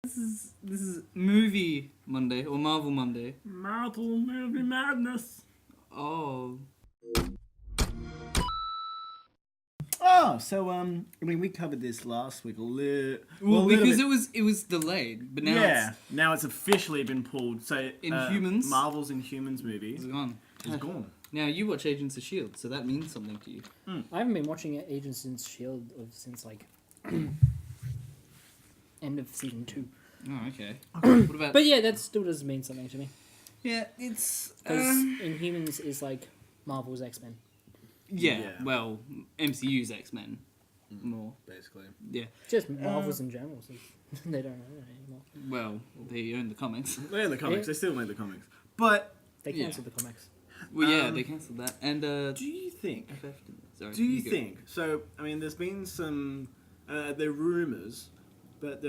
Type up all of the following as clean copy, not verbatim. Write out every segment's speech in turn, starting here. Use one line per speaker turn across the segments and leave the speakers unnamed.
This is movie Monday or Marvel Monday.
Marvel movie madness.
Oh,
Oh, so we covered this last week a little.
because it was delayed, but now
now it's officially been pulled. So
Inhumans?
Marvel's Inhumans movie
it's gone.
is gone.
Now you watch Agents of Shield, so that means something to you.
I haven't been watching Agents of Shield since like end of season 2.
Oh, okay. What about?
But yeah, that still doesn't mean something to me
Yeah, it's
because Inhumans is like Marvel's X-Men.
yeah. Well, MCU's X-Men more.
Basically.
Yeah.
Just Marvel's in general. So they don't know that anymore.
Well, they own the comics.
They're in the comics.
Yeah.
They still make the comics. But
They
Yeah.
cancelled the comics.
Well, yeah, they cancelled that. And
do you think?
FF didn't. Sorry.
Do you
go.
think? So I mean, there's been some. There are rumors, but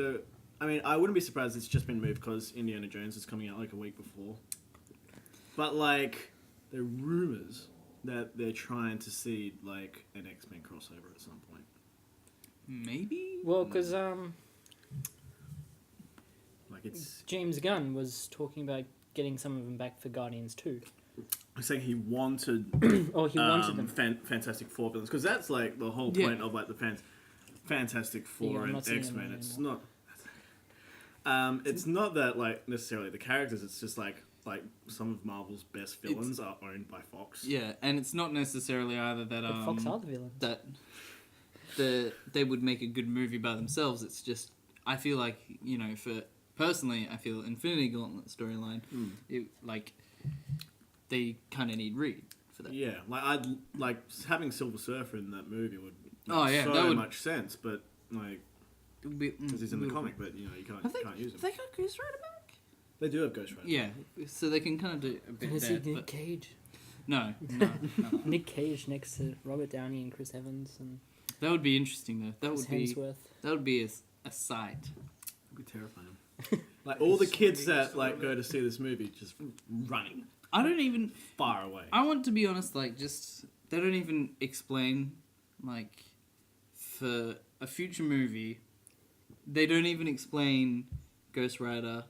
I wouldn't be surprised it's just been moved because Indiana Jones is coming out like a week before. But like, there are rumors that they're trying to see like an X-Men crossover at some point.
Maybe?
Well, because
Like it's.
James Gunn was talking about getting some of them back for Guardians 2.
I'm saying he wanted.
Oh, he wanted them.
Fantastic Four villains because that's like the whole
Yeah.
point of like the Fantastic Four
Yeah, I'm
and
not seeing
X-Men.
them
It's
anymore.
not. It's not that like necessarily the characters. It's just like some of Marvel's best villains are owned by Fox.
Yeah, and it's not necessarily either that
But Fox are the villains.
that they would make a good movie by themselves. It's just I feel like I feel Infinity Gauntlet storyline. It like they kind of need Reed for that.
Yeah, like having Silver Surfer in that movie would make
Oh, yeah,
so
that would-
much sense, but like
It would be,
because he's in the comic, but you can't use him.
Have they got Ghost Rider back?
They do have Ghost Rider.
Yeah, so they can kind of do a bit
Can I see
there.
Nick
But
Cage?
no.
Nick Cage next to Robert Downey and Chris Evans and
That would be interesting though. That
Chris
would
Hemsworth.
be a sight.
It'd be terrifying. Like all the kids that like go to see this movie just running
I don't even.
far away.
I want to be honest. Like, just they don't even explain like for a future movie. They don't even explain Ghost Rider,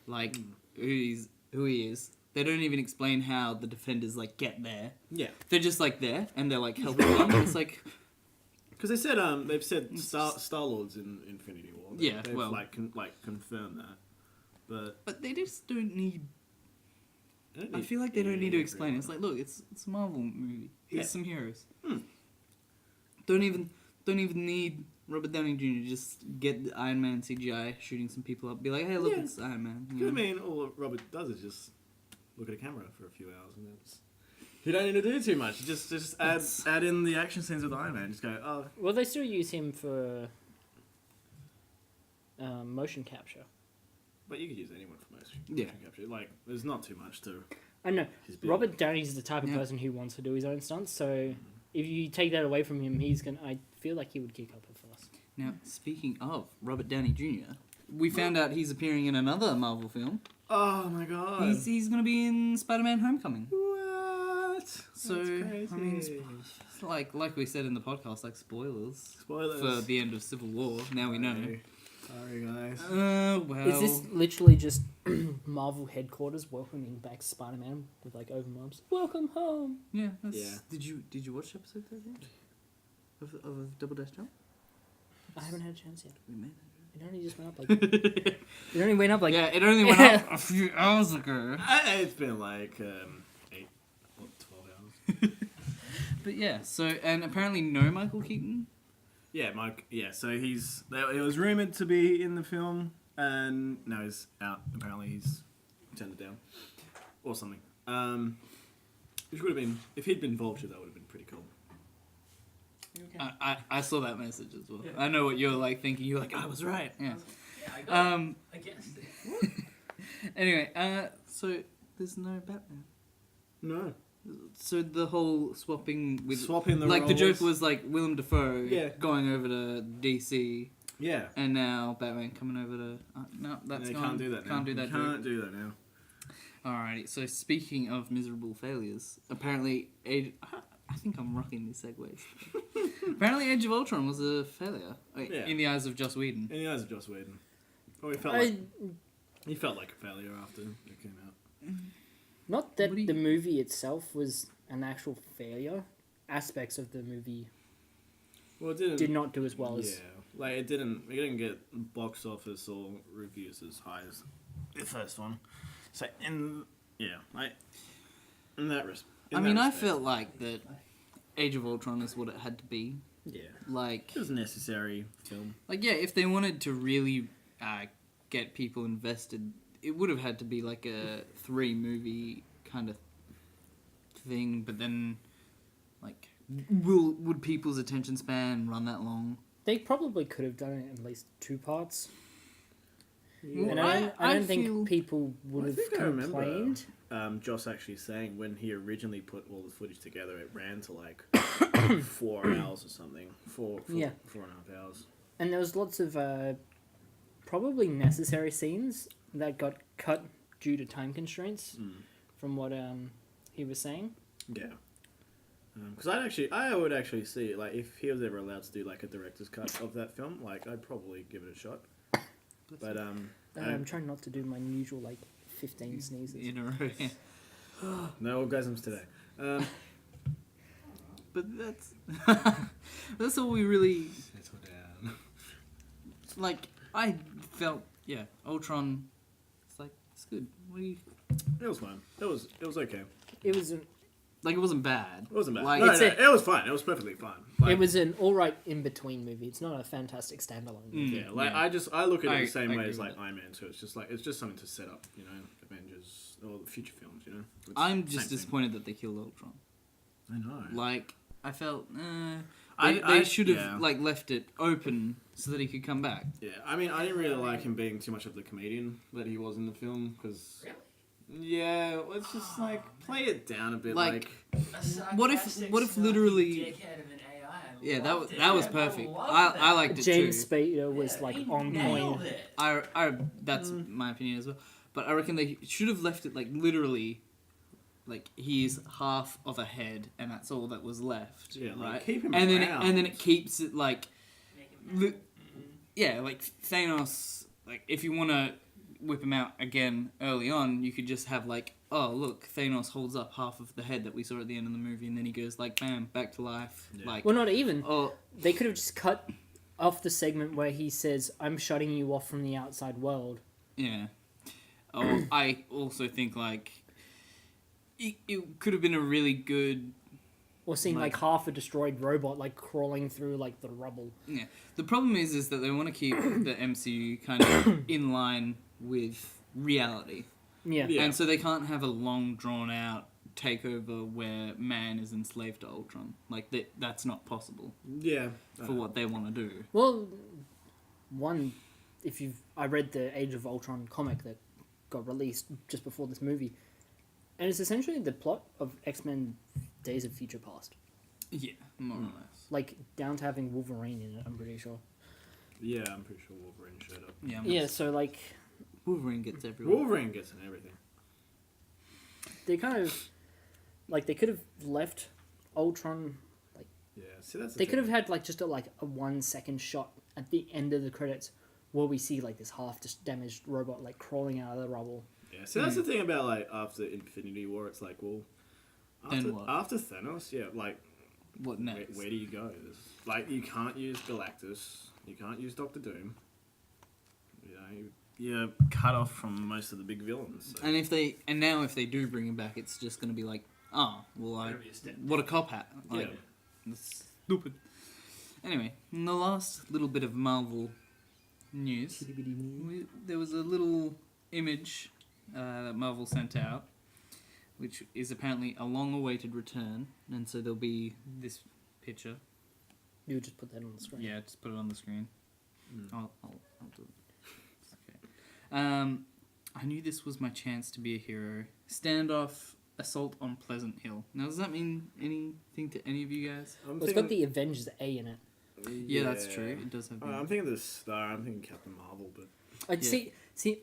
like who he is. They don't even explain how the Defenders like get there.
Yeah,
They're just like there and they're like helping them. It's like
because they've said Star Lord's in Infinity War.
Yeah,
they've
well.
confirmed that,
but they just don't need.
don't
I
need
feel like they don't need to
everyone.
explain it. It's like, look, it's a Marvel movie. Here's
Yeah.
some heroes. Don't even need Robert Downey Jr. Just get the Iron Man CGI shooting some people up. Be like, hey, look,
Yeah.
it's Iron Man.
I mean, all Robert does is just look at a camera for a few hours, and it's you don't need to do too much. Just add in the action scenes with Iron Man. Just go, oh,
Well, they still use him for motion capture.
but you could use anyone for motion
Yeah.
capture. Like, there's not too much to
I know.
his build.
Robert Downey's the type of
Yeah.
person who wants to do his own stunts, so if you take that away from him, I feel like he would kick up a fuss.
Now, speaking of Robert Downey Jr., we found out he's appearing in another Marvel film.
Oh my god.
He's going to be in Spider-Man: Homecoming.
What?
So,
That's crazy.
I mean, like we said in the podcast, like spoilers
Spoilers.
for the end of Civil War. Now we know.
Sorry, guys.
Well,
Is this literally just Marvel headquarters welcoming back Spider-Man with like open arms? Welcome home.
yeah. That's,
Yeah.
Did you watch episode 13 of Double Dash Jump?
I haven't had a chance yet.
We made
It only just went up like.
it.
It only went up like.
Yeah, it only went up a few hours ago.
It's been like 12 hours.
But yeah, so and apparently no Michael Keaton.
Yeah, Mike. Yeah, so it was rumored to be in the film, and now he's out. Apparently, he's turned it down, or something. Which would have been, if he'd been Vulture, that would have been pretty cool.
I saw that message as well.
Yeah.
I know what you're like thinking. You're like, I was right. Yeah.
I guess.
Anyway, so there's no Batman.
No,
So the whole swapping the
the
the joke
roles.
was like Willem Dafoe
Yeah.
going over to DC,
Yeah.
and now Batman coming over to no, that's
They
gone.
can't do that now.
Can't do that.
You can't do that now.
Alrighty. So speaking of miserable failures, apparently I think I'm rocking these segues. Apparently, Age of Ultron was a failure
Yeah.
in the eyes of Joss Whedon.
In the eyes of Joss Whedon. Oh, he felt like a failure after it came out.
Not that
What do you-
the movie itself was an actual failure. Aspects of the movie
Well, it didn't.
did not do as well
Yeah,
as.
like it didn't get box office or reviews as high as the first one. So in that respect.
I mean, I felt like that Age of Ultron is what it had to be.
Yeah,
Like,
it was a necessary film.
yeah, if they wanted to really get people invested, it would have had to be like a 3-movie kind of thing. But then, like, would people's attention span run that long?
They probably could have done it in at least 2 parts.
Yeah.
And I don't think people would have
I remember
complained.
Joss actually saying when he originally put all the footage together, it ran to like 4 hours or something. Four and a half hours.
And there was lots of probably necessary scenes that got cut due to time constraints, from what he was saying.
Yeah. Because I would actually see, like, if he was ever allowed to do, like, a director's cut of that film, like, I'd probably give it a shot. But,
I'm trying not to do my usual, like, 15 sneezes.
In a row.
no orgasms today.
But that's all we really...
Settle down.
Like, I felt, Ultron, it's good. What do you...
It was fine. It was okay.
It was
Like, it wasn't bad.
It wasn't bad.
Like,
It was fine. It was perfectly fine. Like,
it was an alright in-between movie. It's not a fantastic standalone movie.
yeah, like, I look at it the same
I
way
agree
as,
with
like, Iron Man, so it's just something to set up, Avengers, or the future films, It's
I'm
the
just
same thing.
disappointed that they killed Ultron.
I know.
Like, I felt,
I
they should have,
yeah.
like, left it open so that he could come back.
Yeah, I mean, I didn't really like him being too much of the comedian that he was in the film, because...
Really?
Yeah, let's just, like, play it down a bit,
Like,
A
What if
sarcastic,
literally-
snarky dickhead of an AI. I
Yeah,
loved it.
that was
I
perfect.
loved
I
that.
liked it
James
too.
Spader was,
Yeah,
like,
he
on
nailed
point.
it.
That's my opinion as well. But I reckon they should have left it, like, literally, like, he's half of a head, and that's all that was left.
Yeah, like,
right?
keep him
and
around.
then it keeps it, like,
Make him
yeah, like, Thanos, like, if you want to whip him out again early on, you could just have, like, oh, look, Thanos holds up half of the head that we saw at the end of the movie, and then he goes, like, bam, back to life.
Yeah.
Like,
Well, not even.
oh,
They could have just cut off the segment where he says, "I'm shutting you off from the outside world."
yeah. Oh, I also think, like, it could have been a really good...
Or seeing, like,
Like-
half a destroyed robot, like, crawling through, like, the rubble.
Yeah. The problem is that they want to keep the MCU kind of in line with reality.
Yeah.
Yeah.
And so they can't have a long, drawn-out takeover where man is enslaved to Ultron. Like, that's not possible
Yeah.
for what they want to do.
Well, I read the Age of Ultron comic that got released just before this movie, and it's essentially the plot of X-Men Days of Future Past.
Yeah, more or less.
Like, down to having Wolverine in it, I'm pretty sure.
Yeah, I'm pretty sure Wolverine showed up.
Yeah,
Yeah, so, like,
Wolverine gets everywhere.
Wolverine gets in everything.
they kind of... Like, they could have left Ultron...
Yeah, see, that's the
They could
thing.
have had, like, just a 1-second shot at the end of the credits where we see, like, this half-damaged robot, like, crawling out of the rubble.
Yeah, see, that's the thing about, like, after Infinity War, it's like, well...
Then what?
After Thanos, yeah, like,
What next?
where do you go? Like, you can't use Galactus. You can't use Doctor Doom. You're cut off from most of the big villains. So.
And now if they do bring him back, it's just going to be like, oh, well,
Better be a step.
what a cop hat. Like,
Yeah.
that's stupid. Anyway, in the last little bit of Marvel news, there was a little image that Marvel sent out, which is apparently a long-awaited return, and so there'll be this picture.
You would just put that on the screen.
Yeah, just put it on the screen.
Mm.
I'll do it. It's okay. I knew this was my chance to be a hero. Standoff Assault on Pleasant Hill. Now, does that mean anything to any of you guys?
I'm
Well, it's got the Avengers A in it.
Yeah, that's true. It does have.
I'm thinking of the Star. I'm thinking Captain Marvel, but
I'd
Yeah.
see,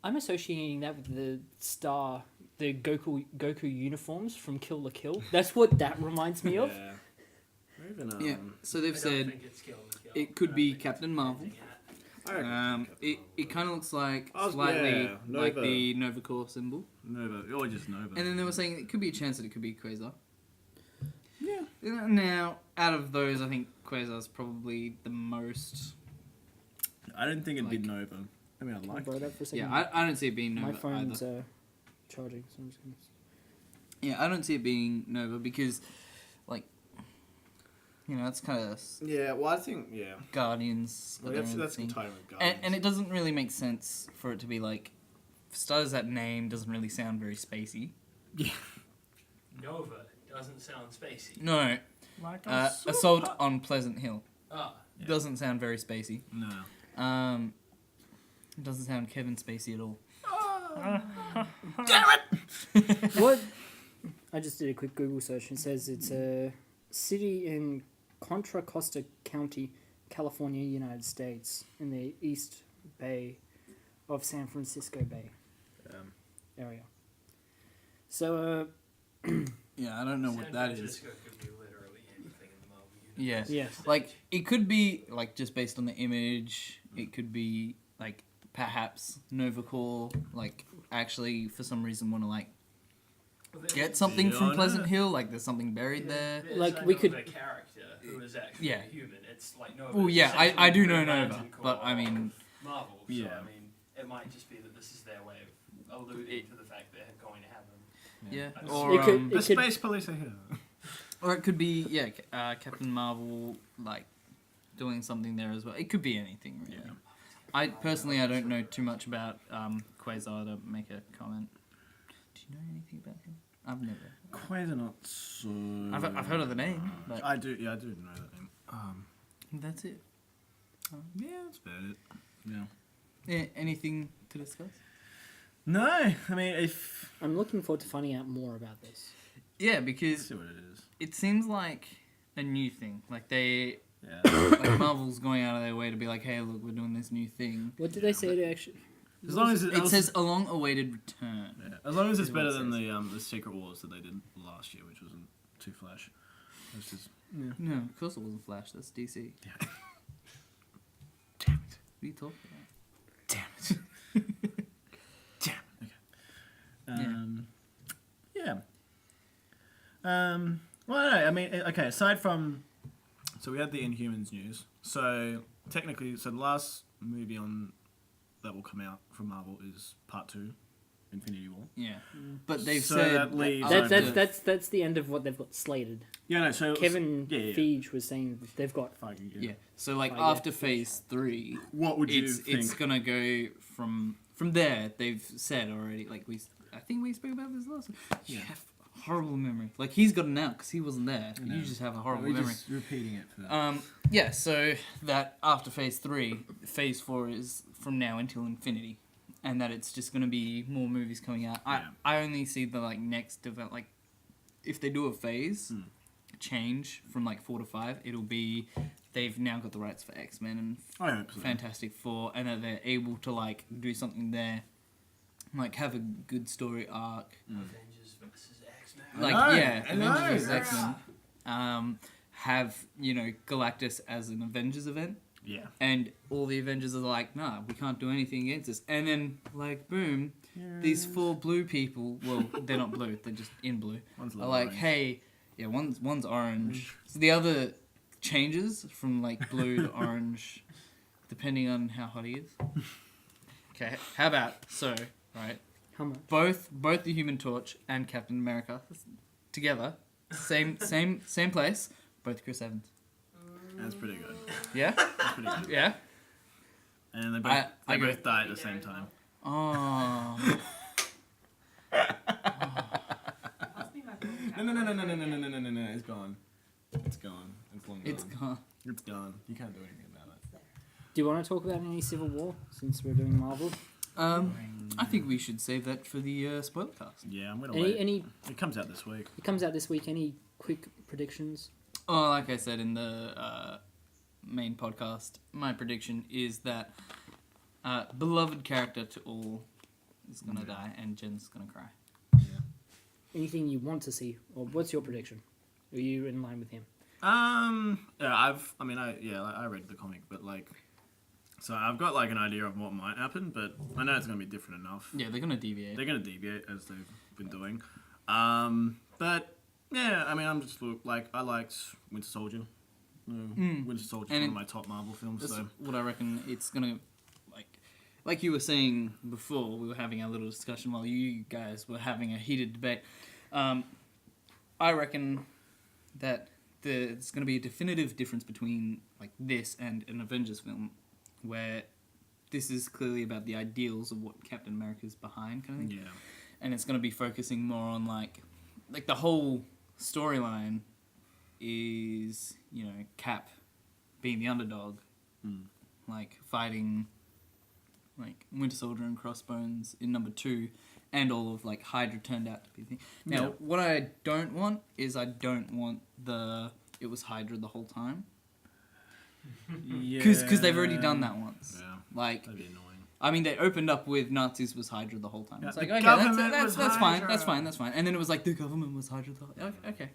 I'm associating that with the Star, the Goku uniforms from Kill la Kill. That's what that reminds me of.
yeah. Or even,
Yeah. So they've
I don't
said
think it's Kill la Kill.
it could
I
be
think
Captain
it's
Marvel.
Bending Hat.
I reckon it's Captain
It kind of looks like
I was-
slightly
yeah,
like
Nova.
the Nova Corps symbol.
Nova, or just Nova.
And then they were saying it could be a chance that it could be Quasar.
Yeah.
Now, out of those, I think Quasar's probably the most.
I didn't think it'd be
Like-
Nova. I mean, I
Can I
like
borrow
it.
that for a second?
Yeah, I don't see it being Nova
My phone's
either.
charging, so I'm just gonna...
Yeah, I don't see it being Nova because, like, it's kind of
Yeah, well, I think,
Guardians.
Well,
got their
that's
own
the
thing.
title of Guardians.
And it doesn't really make sense for it to be like, for starters, that name doesn't really sound very spacey.
Nova doesn't sound spacey.
No,
Like
Assault on Pleasant Hill
Ah,
Yeah.
doesn't sound very spacey.
No.
It doesn't sound Kevin Spacey at all.
What? I just did a quick Google search and it says it's a city in Contra Costa County, California, United States, in the East Bay of San Francisco Bay area. So,
Yeah, I don't know what
San
that is.
Francisco could be literally anything in the Marvel universe.
Yeah.
yeah.
Like, it could be, like, just based on the image, it could be, like, perhaps Nova Corps, like, actually, for some reason, want to, like,
Well, there-
get something from
Yeah, I
Pleasant
know.
Hill, like, there's something buried there.
There's
Like,
a
we could-
Nova character who is actually
Yeah.
a human. It's like Nova.
Well,
is
yeah, I
essentially
do
the
know
Green
Nova,
Lantern
but,
Corps
I mean...
of Marvel. So,
Yeah.
I mean, it might just be that this is their way of alluding to the fact they're going to have them.
Yeah,
It
or,
could-
The
it could-
Space Police are here.
or it could be, Captain Marvel, like, doing something there as well. It could be anything, really.
Yeah.
I don't know too much about Quasar to make a comment. Do you know anything about him? I've never.
Quasar not so...
I've heard of the name, but
I do know that name.
that's it.
Yeah, that's about it. Yeah.
Yeah, anything to discuss?
No, I mean, if...
I'm looking forward to finding out more about this.
Yeah,
Let's
because
see what it is.
it seems like a new thing. Like they,
Yeah.
like Marvel's going out of their way to be like, hey, look, we're doing this new thing.
What did they say to actually?
As long as
It says a long-awaited return.
Yeah. As long as it's
is what
better
it
than
says.
the Secret Wars that they did last year, which wasn't too flash. It was just...
No, of course it wasn't Flash. That's DC.
Yeah.
Damn it! What are you talking about?
Damn it. Damn. Okay. Yeah. Well, I don't know. I mean, okay. Aside from, so we had the Inhumans news. So technically, the last movie on that will come out from Marvel is Part 2, Infinity War.
Yeah, but they've
So
said
that leaves-
That's the end of what they've got slated.
Yeah, no. So
Kevin
yeah.
Feige was saying that they've got.
Fucking
Yeah. So like
Oh, yeah.
after Phase 3,
What would you
it's
think?
gonna go from there. They've said already. Like I think we spoke about this last. You
Yeah.
have horrible memory. Like he's got it out because he wasn't there.
I know.
You just have a horrible
We're
memory.
just repeating it for
Yeah. So that after Phase 3, Phase 4 is from now until infinity, and that it's just gonna be more movies coming out.
Yeah.
I only see the like next develop like if they do a phase. Change from like 4 to 5, it'll be they've now got the rights for X-Men and
I hope so.
Fantastic Four, and that they're able to like do something there, like have a good story arc,
Avengers versus X-Men.
I
like
know,
yeah,
I know.
Avengers vs X-Men. Have Galactus as an Avengers event,
Yeah.
and all the Avengers are like, nah, we can't do anything against this, and then like boom, these 4 blue people, well, they're not blue, they're just in blue,
One's a
are
little
like,
orange.
hey, yeah, one's orange. So the other changes from like blue to orange, depending on how hot he is. Okay, how about right?
How much?
Both the Human Torch and Captain America together, same place. Both Chris Evans.
That's pretty good.
Yeah,
That's pretty good.
yeah.
And they both,
I
they
agree.
both died at the same time.
Oh,
No. It's gone. It's gone. It's long gone.
it's gone.
It's gone. You can't do anything about it.
Do you want to talk about any Civil War since we're doing Marvel?
I think we should save that for the spoiler cast.
Yeah, I'm gonna
Any
wait.
any?
It comes out this week.
It comes out this week. Any quick predictions?
Oh, like I said in the main podcast, my prediction is that beloved character to all is gonna die, and Jen's gonna cry.
Anything you want to see, or what's your prediction? Are you in line with him?
Yeah, I read the comic, but like, So I've got like an idea of what might happen, but I know it's going to be different enough.
Yeah, they're gonna deviate.
They're going to deviate as they've been doing. But yeah, I mean, I'm just like I liked Winter Soldier. Winter Soldier is one of my top Marvel films.
That's
So
what I reckon it's gonna like you were saying before. We were having a little discussion while you guys were having a heated debate. I reckon that there's going to be a definitive difference between like this and an Avengers film, where this is clearly about the ideals of what Captain America's behind, kind of thing.
yeah,
And it's going to be focusing more on like the whole storyline is, you know, Cap being the underdog, like fighting like Winter Soldier and Crossbones in number 2, and all of like Hydra turned out to be the thing. Now,
Yeah.
what I don't want is it was Hydra the whole time,
yeah,
because they've already done that once.
Yeah,
Like,
that'd be annoying.
I mean, they opened up with Nazis was Hydra the whole time.
Yeah,
It's like,
the
okay,
government
that's
was
fine,
Hydra.
that's fine. And then it was like, the government was Hydra the whole time. Okay.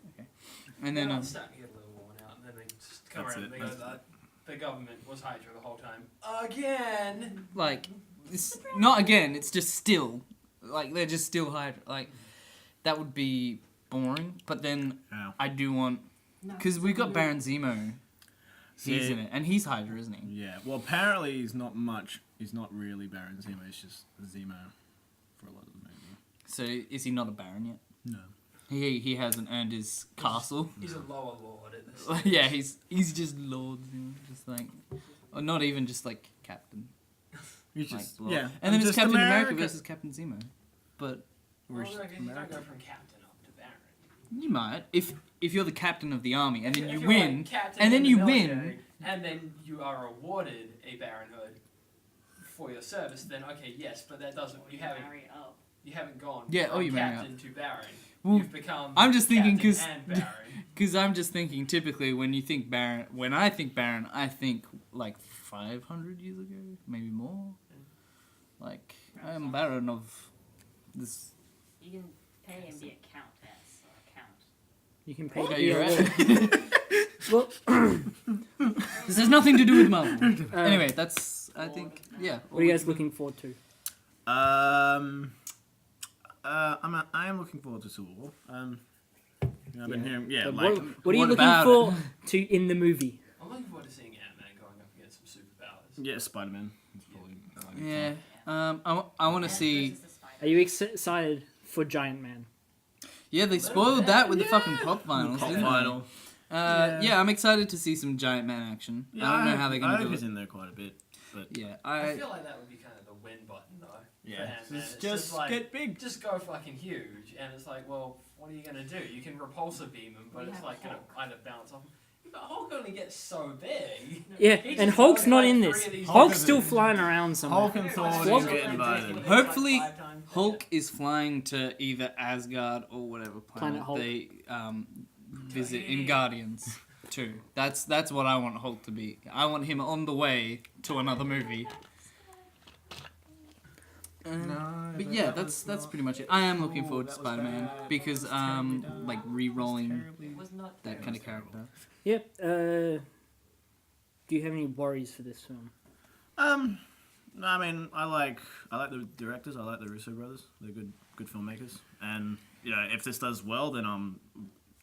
And then,
It's starting to get a little worn out, and then they just come
That's
around
it.
and they go, the government was Hydra the whole time. Again!
like, it's not again, it's just still. Like, they're just still Hydra. Like, that would be boring. But then
Yeah.
I do want... Because we got Baron Zemo. He's
See-
in it. And he's Hydra, isn't he?
Yeah. Well, apparently he's not much. He's not really Baron Zemo. He's just Zemo for a lot of the movie.
So is he not a Baron yet?
No.
He hasn't earned his castle.
He's a lower lord at this
Like, yeah, he's just Lord Zemo, just like, or not even just like Captain.
He's
Like,
just
Lord.
yeah.
And then it's
just
Captain America
America
versus Captain Zemo. But
Well,
Where's
no, 'cause you don't
America?
go from captain up to baron.
you might if you're the captain of the army and then
If
you
you're,
win,
like, captain
and then
in the
you
military,
win.
and then you are awarded a baronhood for your service, then okay, yes, but that doesn't. You haven't gone
Yeah,
from
you marry
captain to baron.
Well,
You've become.
I'm just thinking
captain
'cause-
and baron.
Because I'm just thinking, typically when you think Baron, when I think Baron, I think like 500 years ago, maybe more. Like I am Baron of this.
You can pay and be a countess or a count.
You can pay.
Okay, you're
Well,
This has nothing to do with Marvel.
uh,
Anyway, that's I think yeah.
what are you guys looking forward to?
I am looking forward to Civil War. I've been hearing,
But
like,
what are you
what
looking
about
for to in the movie?
I'm looking forward to seeing Ant-Man going up against some superpowers.
yeah, Spider-Man. It's probably
Yeah. I want to see.
Are you excited for Giant Man?
Yeah, they spoiled that with the fucking pop vinyls.
Pop
didn't they?
vinyl.
Yeah, I'm excited to see some Giant Man action.
Yeah,
I don't know how they're
I
gonna
hope
do
he's
it.
in there quite a bit. But
Yeah,
I feel like that would be kind of the win button, though.
yeah,
For Ant-Man.
it's
It's
just
like,
get big.
just go fucking huge, and it's like, well, what are you gonna do? You can repulsor beam him, but
We
it's
have
like gonna
Hulk.
kind of bounce off him. But Hulk only gets so big.
Yeah,
He
and
just
Hulk's
got,
not
like,
in
3
this.
of these
Hulk's
Hulk
still
is-
flying around somewhere.
Hulk and Thor
Hulk-
didn't get invited.
Hopefully, Hulk is flying to either Asgard or whatever planet,
Planet Hulk.
they visit in Guardians 2. That's what I want Hulk to be. I want him on the way to another movie. But yeah, that's pretty much it. I am looking forward to Spider-Man because like re-rolling that kind of character.
Yep. Do you have any worries for this film?
No, I mean, I like the directors. I like the Russo brothers. They're good filmmakers. And you know, if this does well, then I'm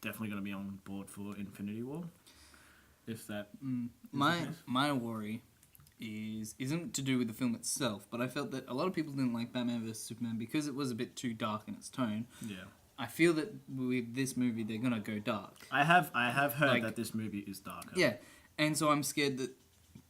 definitely going to be on board for Infinity War. If that
My worry isn't to do with the film itself, but I felt that a lot of people didn't like Batman vs Superman because it was a bit too dark in its tone.
yeah,
I feel that with this movie they're gonna go dark.
I have heard
Like-
that this movie is darker.
Yeah, and so I'm scared that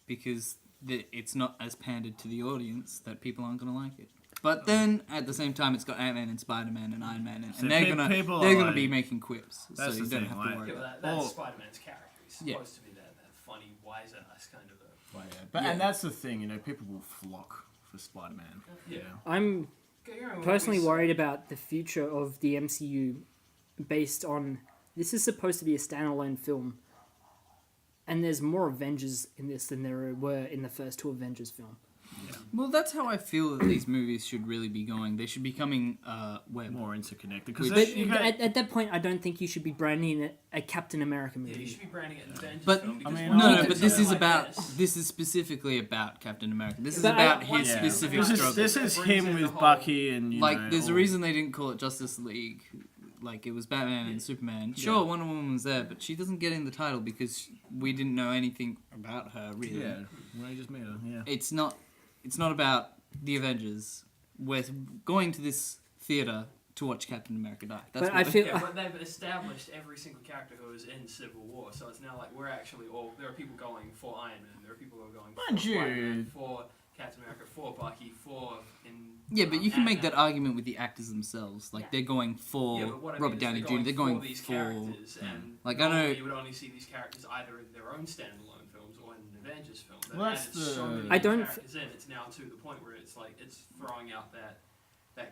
because it's not as pandered to the audience that people aren't gonna like it. But then at the same time, it's got Ant-Man and Spider-Man and Iron Man, and
So
they're
people are
gonna
like-
be making quips, so
That's
you
the
don't
thing,
have
like-
to worry
Yeah,
about.
but that's
Oh.
Spider-Man's character. He's
Yeah.
supposed to be that funny, wise-ass kind of a...
But
Yeah.
and that's the thing, you know, people will flock for Spider-Man.
Yeah.
You know?
I'm
Go your own
personally
ways.
worried about the future of the MCU based on this is supposed to be a standalone film, and there's more Avengers in this than there were in the first two Avengers film.
Well, that's how I feel that these movies should really be going. They should be coming web.
More interconnected.
But
Because
at that point, I don't think you should be branding it a Captain America
Yeah,
movie.
you should be branding it an Avengers
But
film. because
mean,
one
No,
of
but
the
this is
like
about.
this.
This is specifically about Captain America. This is
But
about
I-
his
Yeah.
specific
This
struggle.
is
It brings
him
in the
with
whole-
Bucky and you
Like,
know,
there's a
all-
reason they didn't call it Justice League. Like, it was Batman and Superman. Sure, Wonder Woman was there, but she doesn't get in the title because we didn't know anything about her, really.
Yeah, when I just met her. Yeah.
It's not about the Avengers. We're going to this theater to watch Captain America die. That's
But
what
I feel
Yeah, but they've established every single character who was in Civil War, so it's now like we're actually all. There are people going for Iron Man. There are people who are going
Mind
for
you.
Black Man, for Captain America, for Bucky, for.
Yeah, but you can make that
Ant-Man.
argument with the actors themselves. Like,
Yeah.
they're going for
Yeah, but what I mean
Robert
is
Downey
they're
Jr. They're going
for these
for...
characters, and
Like, I know-
normally you would only see these characters either in their own standalone films or in an Avengers film. They've
Well, that's
added so
the-
many
I don't
characters in. It's now to the point where it's like it's throwing out that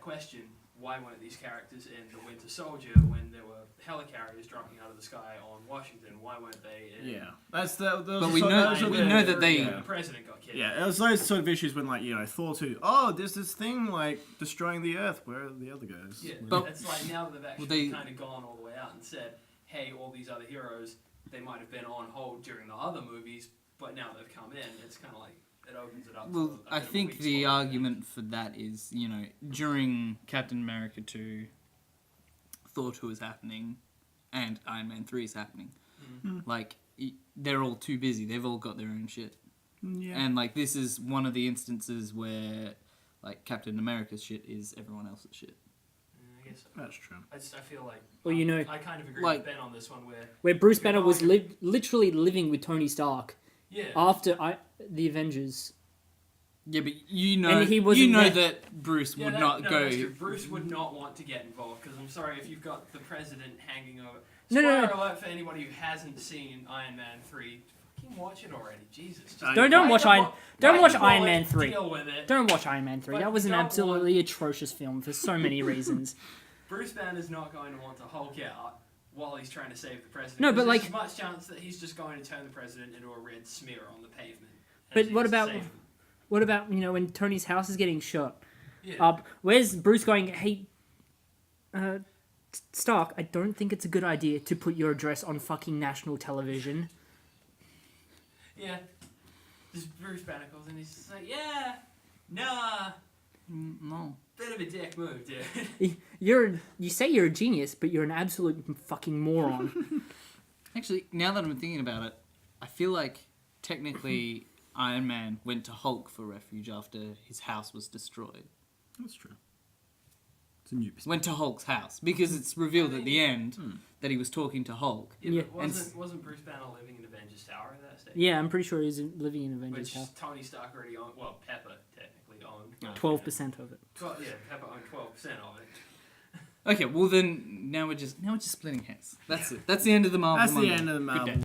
question: why weren't these characters in The Winter Soldier when there were helicarriers dropping out of the sky on Washington? Why weren't they in?
Yeah, that's the.
But we know- we know that they-
The president got killed.
Yeah, it was those sort of issues when, like, you know, Thor 2, oh, there's this thing, like, destroying the Earth. Where are the other guys?
Yeah,
But-
it's like now that they've actually
they-
kind of gone all the way out and said, hey, all these other heroes, they might have been on hold during the other movies, but now they've come in. It's kind of like it opens it up.
Well,
to a
I
bit of a
think
weak
the
spot.
argument for that is, you know, during Captain America 2, Thor 2 is happening, and Iron Man 3 is happening. Like, they're all too busy. They've all got their own shit.
Yeah.
And, like, this is one of the instances where, like, Captain America's shit is everyone else's shit.
I guess
That's true.
I feel like.
Well, you know,
I kind of agree
like-
with Ben on this one
where Bruce
You're
Banner was
going-
literally living with Tony Stark
yeah.
after the Avengers.
Yeah, but you know,
And he wasn't there.
that Bruce
Yeah,
would
that-
not
no,
go.
that's true. Bruce would not want to get involved because I'm sorry if you've got the president hanging over.
No,
Spoiler
no, no.
alert for anybody who hasn't seen Iron Man 3. Fucking watch it already, Jesus. Just
Don't
bite
watch
the
Iron-
bu-
don't
bite
watch
the
Iron
bullet,
Man 3.
Deal with it.
Don't watch Iron Man 3.
But
That was
you
an
don't
absolutely atrocious film for so many reasons.
Bruce Banner's not going to want to Hulk out while he's trying to save the president.
No, but,
'cause
like-
there's much chance that he's just going to turn the president into a red smear on the pavement.
But
as he
what
has to
about-
save him.
What about, you know, when Tony's house is getting shot
Yeah.
up? Where's Bruce going, hey, Stark, I don't think it's a good idea to put your address on fucking national television.
Yeah. Just Bruce Banner calls and he's just like, yeah, nah,
No.
bit of a dick move, dude.
You say you're a genius, but you're an absolute fucking moron.
Actually, now that I'm thinking about it, I feel like technically Iron Man went to Hulk for refuge after his house was destroyed.
That's true. It's a new perspective.
Went to Hulk's house because it's revealed at the end that he was talking to Hulk.
Yeah,
Yeah.
but
And
wasn't Bruce Banner living in Avengers Tower at that stage?
Yeah, I'm pretty sure he's living in Avengers
Which
house.
Tony Stark already owned. Well, Pepper technically owned.
12% of it.
Well, yeah, Pepper owned 12% of it.
Okay, well then now we're just splitting hairs. That's it. That's the end of the Marvel.
That's the
Monday.
end of the
Good
Marvel.
day.